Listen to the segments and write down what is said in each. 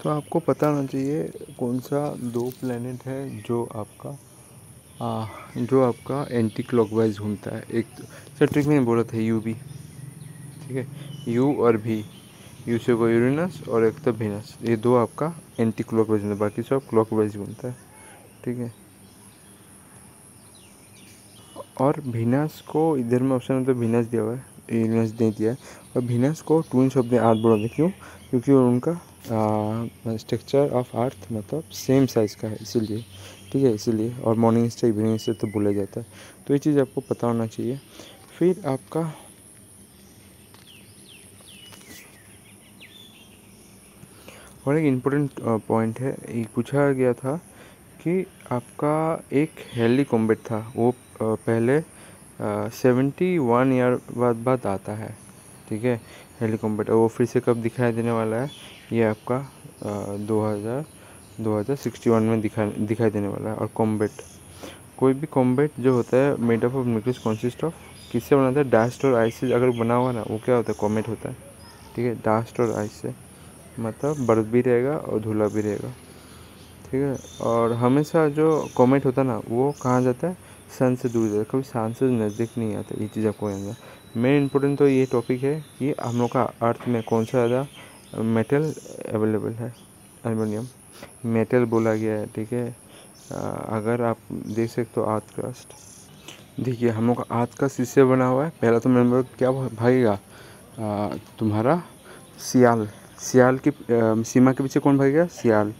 तो आपको पता होना चाहिए कौन सा दो प्लेनेट है जो आपका एंटी क्लॉकवाइज घूमता है। एक सर ट्रिक मैंने बोला था यू बी, ठीक है, यू और भी, यू से को यूरेनस और एक तो वीनस, ये दो आपका एंटी क्लॉकवाइज घूमता है, बाकी सब क्लॉकवाइज घूमता है, ठीक है। और वीनस को इधर में ऑप्शन में तो वीनस दिया हुआ है, यूरेनस नहीं दिया है। और वीनस को ट्विन ऑफ द अर्थ बोला था, क्यों? क्योंकि उनका स्ट्रक्चर ऑफ अर्थ मतलब सेम साइज़ का है, इसीलिए, ठीक है, इसीलिए। और मॉर्निंग स्टार इवनिंग स्टार तो बोला जाता है, तो ये चीज़ आपको पता होना चाहिए। फिर आपका और एक इम्पोर्टेंट पॉइंट है, ये पूछा गया था कि आपका एक हेली कॉम्बेट था, वो पहले 71 ईयर बाद आता है, ठीक है, हेली कॉम्बेट। और वो फिर से कब दिखाई देने वाला है? ये आपका 2061 में दिखाई देने वाला है। और कॉम्बेट, कोई भी कॉम्बेट जो होता है made up of nucleus consist of, किससे बना था? डस्ट और आइस से अगर बना हुआ ना, वो क्या होता है? कॉमेट होता है, ठीक है, डस्ट और आइस से, मतलब बर्फ़ भी रहेगा और धुला भी रहेगा, ठीक है। और हमेशा जो कॉमेट होता है ना, वो कहाँ जाता है? सन से दूर जाता है, कभी सन से नज़दीक नहीं आता। ये चीज़ आपको याद है। मेन इंपॉर्टेंट तो ये टॉपिक है कि हम लोग का अर्थ में कौन सा ज़्यादा मेटल अवेलेबल है? एल्युमिनियम मेटल बोला गया है, ठीक है। अगर आप देख सकते हो अर्थ क्रस्ट, देखिए हम लोग का अर्थ का शीशे बना हुआ है। पहला तो मेंबर क्या भागेगा? तुम्हारा सियाल, सियाल की सीमा के पीछे कौन भागेगा? सियाल,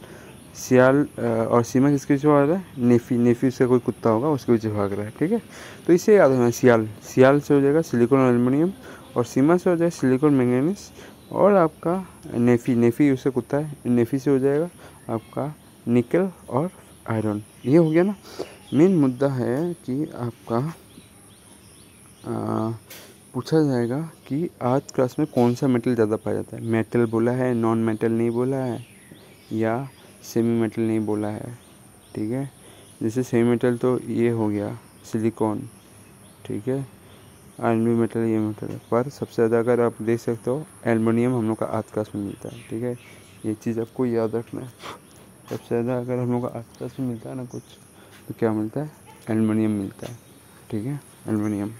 सियाल। और सीमा किसके पीछे भाग रहा है? नेफी, नेफी से कोई कुत्ता होगा उसके पीछे भाग रहा है, ठीक है। तो इसे याद रखना, सियाल, सियाल से हो जाएगा सिलिकॉन और एल्युमिनियम, और सीमा से हो जाएगा सिलिकॉन मैंगनीज, और आपका नेफी, नेफी उससे कुत्ता है, नेफी से हो जाएगा आपका निकल और आयरन। ये हो गया ना। मेन मुद्दा है कि आपका पूछा जाएगा कि आज क्लास में कौन सा मेटल ज़्यादा पाया जाता है। मेटल बोला है, नॉन मेटल नहीं बोला है, या सेमी मेटल नहीं बोला है, ठीक है। जैसे सेमी मेटल तो ये हो गया सिलिकॉन, ठीक है, आयरन भी मेटल, ये मेटल है। पर सबसे ज़्यादा अगर आप देख सकते हो एल्युमिनियम हम लोग का आज क्लास में मिलता है, ठीक है। ये चीज़ आपको याद रखना है। सबसे ज़्यादा अगर हम लोग का आज क्लास में मिलता है ना कुछ, तो क्या मिलता है? एल्युमिनियम मिलता है, ठीक है, एल्युमिनियम।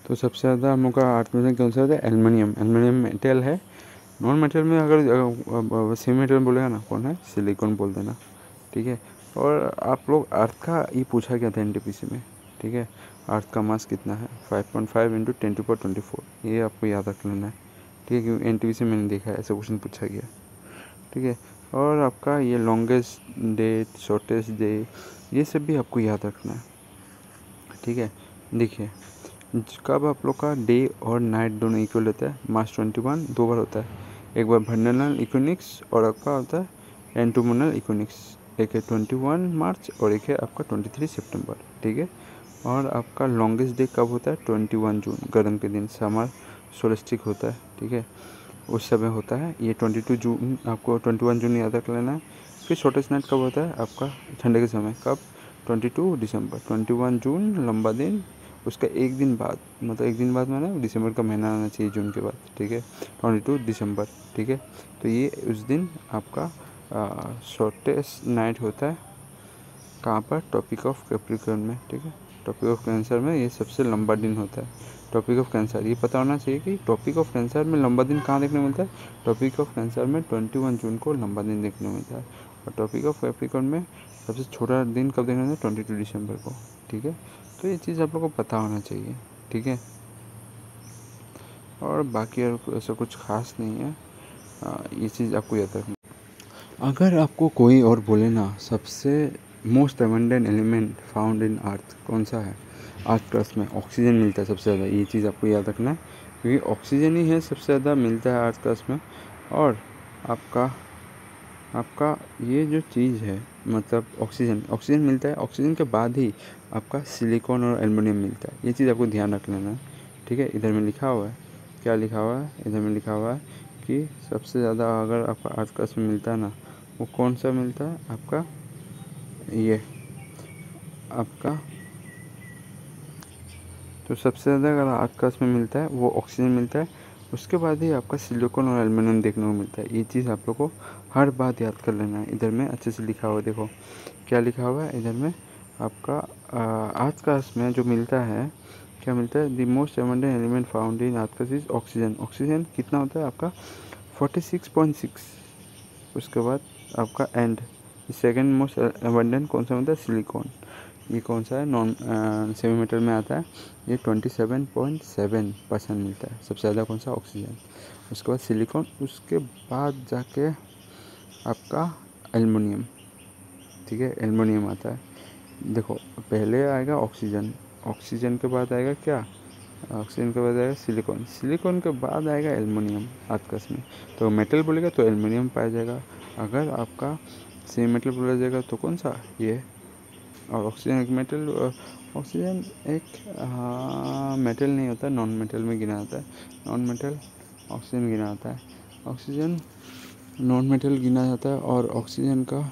तो सबसे ज़्यादा हम लोग का आर्ट में कौन सा है? एल्युमिनियम, एल्युमिनियम मेटल है। नॉन मेटल में अगर सेमी मेटल बोलेगा ना, कौन है? सिलिकॉन बोल देना, ठीक है। और आप लोग अर्थ का ये पूछा गया था एनटीपीसी में, ठीक है। अर्थ का मास कितना है? 5.5 इंटू 10⁴, ये आपको याद रख लेना है, ठीक है, क्योंकि एनटीपीसी में मैंने देखा है ऐसा क्वेश्चन पूछा गया, ठीक है। और आपका ये लॉन्गेस्ट डेट, शॉर्टेस्ट डे, ये सब भी आपको याद रखना है, ठीक है। देखिए कब आप लोग का डे और नाइट दोनों इक्वल होता है? मार्च 21 दो बार होता है, एक बार वर्नल इक्विनोक्स और आपका होता है एंटोमोनल इक्विनोक्स। एक है 21 मार्च और एक है आपका 23 सितंबर, ठीक है। और आपका लॉन्गेस्ट डे कब होता है? 21 जून, गर्म के दिन, समर सोल्स्टिक होता है, ठीक है, उस समय होता है। ये 22 जून, आपको 21 जून याद रख लेना है। फिर शॉर्टेस्ट नाइट कब होता है? आपका ठंडे के समय, कब? 22 दिसंबर। 21 जून लंबा दिन, उसका एक दिन बाद, मतलब एक दिन बाद मैंने दिसंबर का महीना आना चाहिए जून के बाद, ठीक है, 22 दिसंबर, ठीक है। तो ये उस दिन आपका शॉर्टेस्ट नाइट होता है, कहाँ पर? टॉपिक ऑफ कैप्रिकॉर्न में, ठीक है। टॉपिक ऑफ कैंसर में ये सबसे लंबा दिन होता है, टॉपिक ऑफ कैंसर। ये पता होना चाहिए कि टॉपिक ऑफ कैंसर में लंबा दिन कहाँ देखने मिलता है? टॉपिक ऑफ कैंसर में 21 जून को लंबा दिन देखने मिलता है। और टॉपिक ऑफ कैप्रिकॉर्न में सबसे छोटा दिन कब देखने मिलता है? 22 दिसंबर को, ठीक है। तो ये चीज़ आप लोग को पता होना चाहिए, ठीक है। और बाकी और ऐसा कुछ खास नहीं है, ये चीज़ आपको याद रखना। अगर आपको कोई और बोले ना सबसे most abundant element found in earth कौन सा है? अर्थ क्रस्ट में ऑक्सीजन मिलता है सबसे ज़्यादा, ये चीज़ आपको याद रखना है, क्योंकि ऑक्सीजन ही है सबसे ज़्यादा मिलता है अर्थ क्रस्ट में। और आपका आपका ये जो चीज़ है, मतलब ऑक्सीजन, ऑक्सीजन मिलता है, ऑक्सीजन के बाद ही आपका सिलिकॉन और एल्युमिनियम मिलता है। ये चीज़ आपको ध्यान रख लेना है, ठीक है। इधर में लिखा हुआ है, क्या लिखा हुआ है? इधर में लिखा हुआ है कि सबसे ज़्यादा अगर आपका अर्थ क्रस्ट में मिलता है ना, वो कौन सा मिलता है? आपका ये आपका तो सबसे ज़्यादा अगर अर्थ क्रस्ट में मिलता है वो ऑक्सीजन मिलता है। उसके बाद ही आपका सिलिकॉन और एल्युमिनियम देखने को मिलता है। ये चीज़ आप लोग को हर बात याद कर लेना है। इधर में अच्छे से लिखा हुआ है, देखो क्या लिखा हुआ है इधर में आपका। आज का इसमें जो मिलता है, क्या मिलता है, the most abundant element found इन आज इज ऑक्सीजन। ऑक्सीजन कितना होता है आपका 46.6। उसके बाद आपका एंड सेकेंड मोस्ट एबंडेंट कौन सा मिलता है, सिलिकॉन। ये कौन सा है, नॉन सेमी मेटल में आता है, ये 27.7% मिलता है। सबसे ज़्यादा कौन सा, ऑक्सीजन। उसके बाद सिलिकॉन, उसके बाद जाके आपका एल्युमिनियम, ठीक है, एल्युमिनियम आता है। देखो पहले आएगा ऑक्सीजन, ऑक्सीजन के बाद आएगा क्या, ऑक्सीजन के बाद आएगा सिलिकॉन, सिलिकॉन के बाद आएगा एल्युमिनियम आतकस में। तो मेटल बोलेगा तो एल्युमिनियम पाया जाएगा। अगर आपका सेमी मेटल बोला जाएगा तो कौन सा, ये। और ऑक्सीजन एक मेटल, ऑक्सीजन एक मेटल नहीं होता, नॉन मेटल में गिना जाता है। नॉन मेटल ऑक्सीजन गिना जाता है, ऑक्सीजन नॉन मेटल गिना जाता है। और ऑक्सीजन का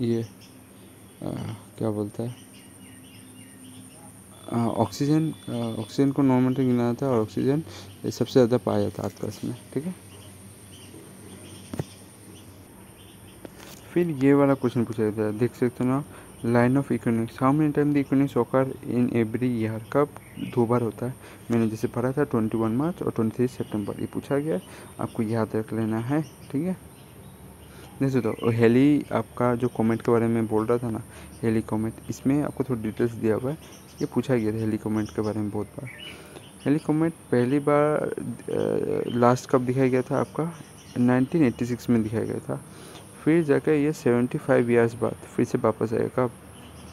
ये क्या बोलता है, ऑक्सीजन, ऑक्सीजन को नॉन मेटल गिना जाता है और ऑक्सीजन ये सबसे ज़्यादा पाया जाता है आसपास में, ठीक है। फिर ये वाला क्वेश्चन पूछा जाता है, देख सकते हो ना, line of equinox, how many time the equinox occur in every year, कब 2 बार होता है। मैंने जैसे पढ़ा था 21 मार्च और 23 सितंबर, ये पूछा गया है, आपको याद रख लेना है, ठीक है। जैसे तो हेली आपका जो कॉमेट के बारे में बोल रहा था ना, हेली कॉमेट, इसमें आपको थोड़ी डिटेल्स दिया हुआ है। ये पूछा गया था हेली कॉमेट के बारे में बहुत बार। हेली कॉमेट पहली बार लास्ट कब दिखाया गया था आपका, 1986 में दिखाया गया था। फिर जाकर ये 75 ईयर्स बाद फिर से वापस आएगा, कब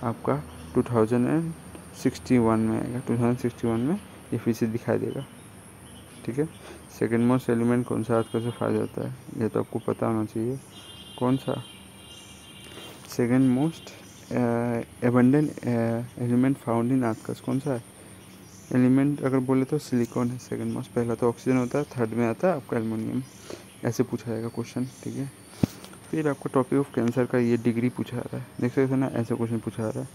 आपका 2061 में आएगा। 2061 में ये फिर से दिखाई देगा, ठीक है। सेकेंड मोस्ट एलिमेंट कौन सा आज कैसे पाया जाता है, ये तो आपको पता होना चाहिए। कौन सा second most abundant element found इन आर्कस, कौन सा है एलिमेंट, अगर बोले तो सिलिकॉन है सेकेंड मोस्ट। पहला तो ऑक्सीजन होता है, थर्ड में आता है आपका एल्युमिनियम। ऐसे पूछा जाएगा क्वेश्चन, ठीक है। फिर आपको टॉपिक ऑफ कैंसर का ये डिग्री पूछा जा रहा है, देख सकते हैं ना, ऐसे क्वेश्चन पूछा जा रहा है।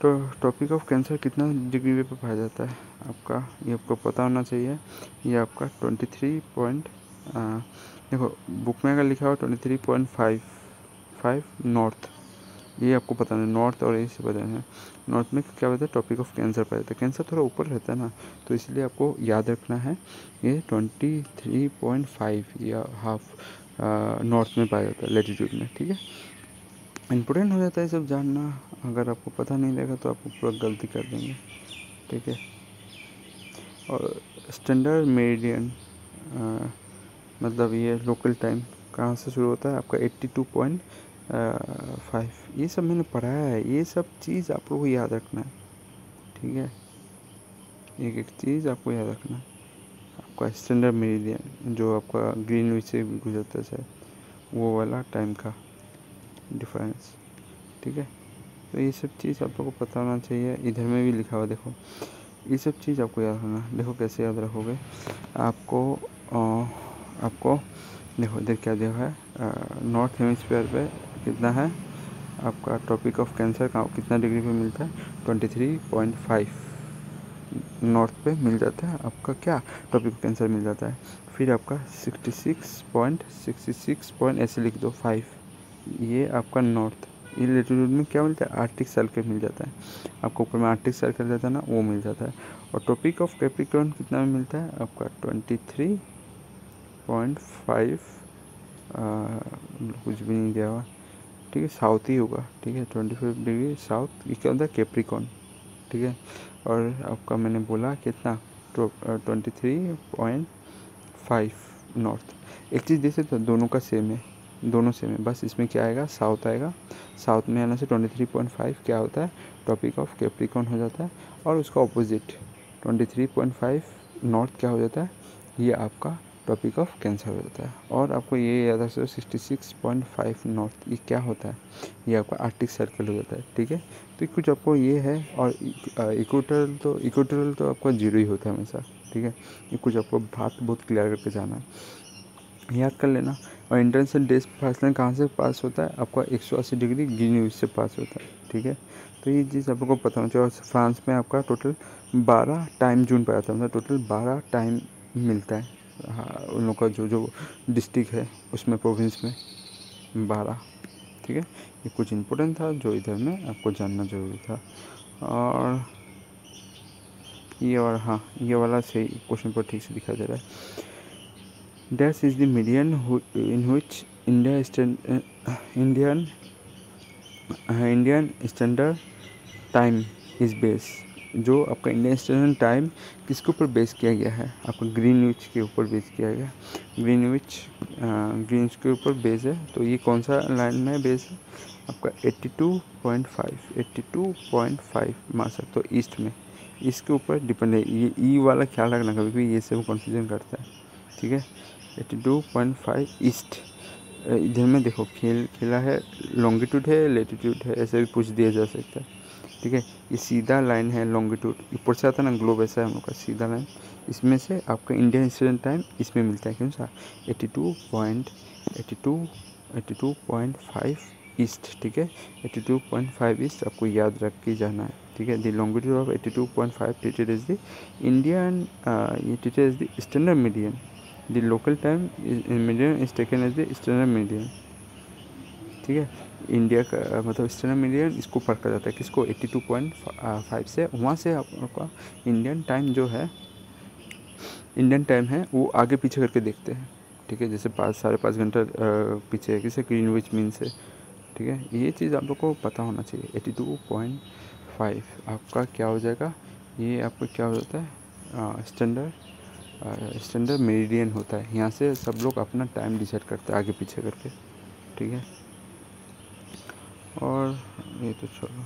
तो टॉपिक ऑफ कैंसर कितना डिग्री पे पाया जाता है आपका, ये आपको पता होना चाहिए। ये आपका 23 पॉइंट, देखो बुक में अगर लिखा हो 23.55 नॉर्थ, ये आपको पता नहीं, नॉर्थ और ईस्ट पता है। नॉर्थ में क्या होता है, टॉपिक ऑफ कैंसर पाया जाता है। कैंसर थोड़ा ऊपर रहता है ना, तो इसलिए आपको याद रखना है ये 23.5 या हाफ नॉर्थ में पाया जाता है, लेटीट्यूड में, ठीक है। इम्पोर्टेंट हो जाता है सब जानना, अगर आपको पता नहीं रहेगा तो आपको पूरा गलती कर देंगे, ठीक है। और स्टैंडर्ड मेरिडियन मतलब ये लोकल टाइम कहाँ से शुरू होता है आपका 82.5, ये सब मैंने पढ़ाया है, ये सब चीज़ आप लोगों को याद रखना है, ठीक है। एक एक चीज़ आपको याद रखना है। आपका स्टैंडर्ड मेरिडियन जो आपका ग्रीनविच से गुजरता है शायद, वो वाला टाइम का डिफरेंस, ठीक है। तो ये सब चीज़ आप लोगों को पता होना चाहिए। इधर में भी लिखा हुआ देखो, ये सब चीज़ आपको याद रखना। देखो कैसे याद रखोगे, आपको देखो इधर क्या दिया है, नॉर्थ हेमिस्फीयर पे कितना है आपका टॉपिक ऑफ कैंसर का कितना डिग्री पे मिलता है, 23.5 नॉर्थ पे मिल जाता है आपका क्या, टॉपिक ऑफ कैंसर मिल जाता है। फिर आपका 66.66 ऐसे लिख दो 5, ये आपका नॉर्थ। ये लेटीट्यूड में क्या मिलता है, आर्टिक सर्कल मिल जाता है आपको, ऊपर में आर्टिक सर्कल रहता है ना, वो मिल जाता है। और टॉपिक ऑफ कैप्रिकॉर्न कितना में मिलता है आपका 23.5, कुछ भी नहीं दिया हुआ, ठीक है, साउथ ही होगा, ठीक है, 25 डिग्री साउथ, ये क्या होता है कैप्रिकॉर्न, ठीक है। और आपका मैंने बोला कितना 23.5 नॉर्थ। एक चीज़ देख सकते हो, दोनों का सेम है, दोनों सेम है, बस इसमें क्या आएगा, साउथ आएगा। साउथ में आने से 23.5 क्या होता है, टॉपिक ऑफ कैप्रिकॉर्न हो जाता है। और उसका ऑपोजिट 23.5 नॉर्थ क्या हो जाता है, ये आपका टॉपिक ऑफ कैंसर हो जाता है। और आपको ये याद रख सकते 66.5 नॉर्थ ये क्या होता है, ये आपका आर्टिक सर्कल हो जाता है, ठीक है। तो कुछ आपको ये है। और इक्वेटोरियल तो आपका जीरो ही होता है हमेशा, ठीक है। ये कुछ आपको बात बहुत क्लियर करके जाना है, याद कर लेना। और इंटरनेशनल डेज फासला कहाँ से पास होता है आपका 180 डिग्री ग्रीनविच से पास होता है, ठीक है। तो ये चीज़ आप लोग को पता होना चाहिए। और फ्रांस में आपका टोटल 12 टाइम जोन पाया था, मतलब टोटल 12 टाइम मिलता है। हाँ, उन लोग का जो जो डिस्ट्रिक्ट है उसमें, प्रोविंस में 12। ठीक है, ये कुछ इम्पोर्टेंट था जो इधर में आपको जानना ज़रूरी था। और ये, और हाँ, ये वाला सही क्वेश्चन पर ठीक से दिखाई दे रहा है। Dash is the median in which Indian standard time is base. जो आपका इंडियन स्टैंडर्ड टाइम किसके ऊपर बेस किया गया है? आपका ग्रीनविच के ऊपर बेस किया गया। ग्रीनविच के ऊपर बेस है, तो ये कौन सा लाइन में बेस है? आपका 82.5 मान सकते हो, ईस्ट में, इसके ऊपर डिपेंड है। ये ई वाला ख्याल रखना, कभी भी ये सब कंफ्यूजन करता है। ठीक है, 82.5 ईस्ट। इधर में देखो खेला है, लॉन्गिट्यूड है, लेटीट्यूड है, ऐसे भी पूछ दिया जा सकता है। ठीक है, ये सीधा लाइन है लॉन्गिट्यूड, ऊपर से आता है ना ग्लोब, ऐसा है हम लोग का सीधा लाइन। इसमें से आपका इंडियन स्टैंडर्ड टाइम इसमें मिलता है, कौन सा? 82.5 ईस्ट। ठीक है, 82.5 ईस्ट आपको याद रख के जाना है। ठीक है, the longitude of 82.5 treated as the Indian, ये treated as the standard median. The local time in median is taken as the standard median. ठीक है, इंडिया का मतलब स्टैंडर्ड मीडियन इसको पढ़ा जाता है, किसको? 82.5 से। वहाँ से आपका इंडियन टाइम जो है, इंडियन टाइम है वो आगे पीछे करके देखते हैं। ठीक है, जैसे 5-5.5 घंटा पीछे है, किसे? ग्रीनविच मीन से। ठीक है, ये चीज़ आप लोग को पता होना चाहिए। 82.5 आपका क्या हो जाएगा? ये आपका क्या हो जाता है? स्टैंडर्ड मेरिडियन होता है। यहाँ से सब लोग अपना टाइम डिसाइड करते हैं आगे पीछे करके। ठीक है, और ये तो चलो।